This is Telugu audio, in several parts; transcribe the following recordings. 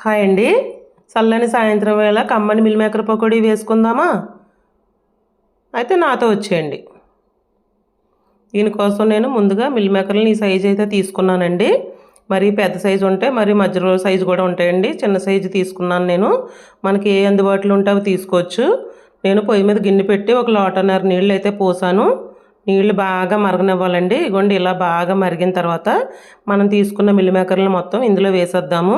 హాయ్ అండి. చల్లని సాయంత్రం వేళ కమ్మని మిల్ మేకర్ పకోడీ వేసుకుందామా? అయితే నాతో వచ్చేయండి. దీనికోసం నేను ముందుగా మిల్ మేకర్ని ఈ సైజు అయితే తీసుకున్నానండి. మరి పెద్ద సైజు ఉంటే మరి మధ్యలో సైజు కూడా ఉంటాయండి. చిన్న సైజు తీసుకున్నాను నేను. మనకి ఏ అందుబాటులో ఉంటే అవి తీసుకోవచ్చు. నేను పొయ్యి మీద గిన్నె పెట్టి ఒక లోటన్నర నీళ్ళు అయితే పోసాను. నీళ్ళు బాగా మరగనివ్వాలండి. ఇగోండి ఇలా బాగా మరిగిన తర్వాత మనం తీసుకున్న మిల్ మేకర్లు మొత్తం ఇందులో వేసేద్దాము.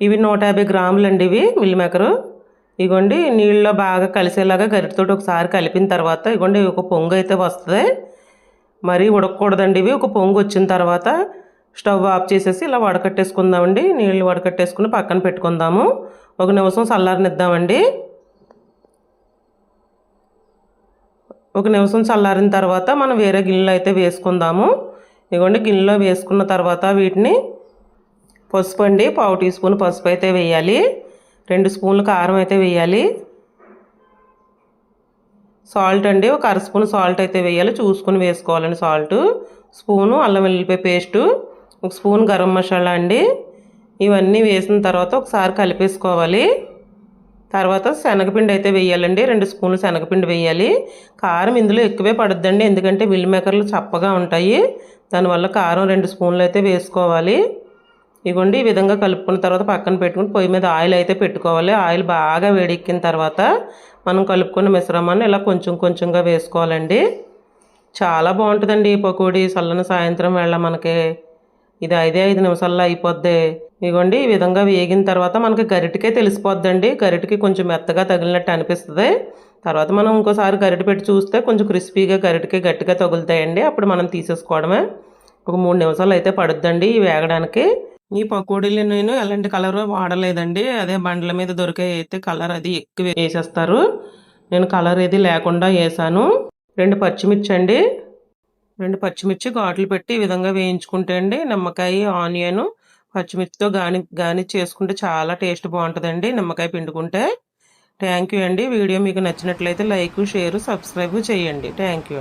ఇవి 150 గ్రాములు అండి. ఇవి మిల్ మేకరు. ఇగోండి నీళ్ళలో బాగా కలిసేలాగా గరిటెతోటి ఒకసారి కలిపిన తర్వాత ఇగోండి ఒక పొంగు అయితే వస్తుంది. మరీ ఉడకకూడదండి ఇవి. ఒక పొంగు వచ్చిన తర్వాత స్టవ్ ఆఫ్ చేసేసి ఇలా వడకట్టేసుకుందామండి. నీళ్ళు వడకట్టేసుకుని పక్కన పెట్టుకుందాము. ఒక నిమిషం చల్లారనిద్దామండి. ఒక నిమిషం చల్లారిన తర్వాత మనం వేరే గిన్నెలో అయితే వేసుకుందాము. ఇగోండి గిన్నెలో వేసుకున్న తర్వాత వీటిని పసుపు అండి, 1/4 టీ స్పూన్ పసుపు అయితే వేయాలి. 2 స్పూన్లు కారం అయితే వేయాలి. సాల్ట్ అండి, ఒక అర స్పూన్ సాల్ట్ అయితే వేయాలి. చూసుకుని వేసుకోవాలండి సాల్ట్. స్పూను అల్లం వెల్లుల్లిపాయ పేస్టు, 1 స్పూన్ గరం మసాలా అండి. ఇవన్నీ వేసిన తర్వాత ఒకసారి కలిపేసుకోవాలి. తర్వాత శనగపిండి అయితే వేయాలండి. 2 స్పూన్లు శనగపిండి వేయాలి. కారం ఇందులో ఎక్కువే పడుద్దండి, ఎందుకంటే మిల్ మేకర్లు చప్పగా ఉంటాయి. దానివల్ల కారం 2 స్పూన్లు అయితే వేసుకోవాలి. ఇగోండి ఈ విధంగా కలుపుకున్న తర్వాత పక్కన పెట్టుకుని పొయ్యి మీద ఆయిల్ అయితే పెట్టుకోవాలి. ఆయిల్ బాగా వేడెక్కిన తర్వాత మనం కలుపుకున్న మిశ్రమాన్ని ఇలా కొంచెం కొంచెంగా వేసుకోవాలండి. చాలా బాగుంటుందండి ఈ పకోడీ. చల్లని సాయంత్రం వేళ మనకి ఇది 5 నిమిషాల్లో అయిపోద్ది. ఇగోండి ఈ విధంగా వేగిన తర్వాత మనకి గరిటకే తెలిసిపోద్దండి. గరిటకి కొంచెం మెత్తగా తగిలినట్టు అనిపిస్తుంది. తర్వాత మనం ఇంకోసారి గరిటె పెట్టి చూస్తే కొంచెం క్రిస్పీగా గరిటకి గట్టిగా తగులుతాయండి. అప్పుడు మనం తీసేసుకోవడమే. ఒక 3 నిమిషాలు అయితే పడుద్దండి ఈ వేగడానికి. ఈ పకోడీలు నేను ఎలాంటి కలర్ వాడలేదండి. అదే బండ్ల మీద దొరికే అయితే కలర్ అది ఎక్కువ వేసేస్తారు. నేను కలర్ ఏది లేకుండా వేసాను. 2 పచ్చిమిర్చి అండి. 2 పచ్చిమిర్చి ఘాట్లు పెట్టి ఈ విధంగా వేయించుకుంటే అండి నిమ్మకాయ, ఆనియన్, పచ్చిమిర్చితో గార్నిష్ చేసుకుంటే చాలా టేస్ట్ బాగుంటుందండి నిమ్మకాయ పిండుకుంటే. థ్యాంక్ యూ అండి. వీడియో మీకు నచ్చినట్లయితే లైక్, షేర్, సబ్స్క్రైబ్ చేయండి. థ్యాంక్ యూ అండి.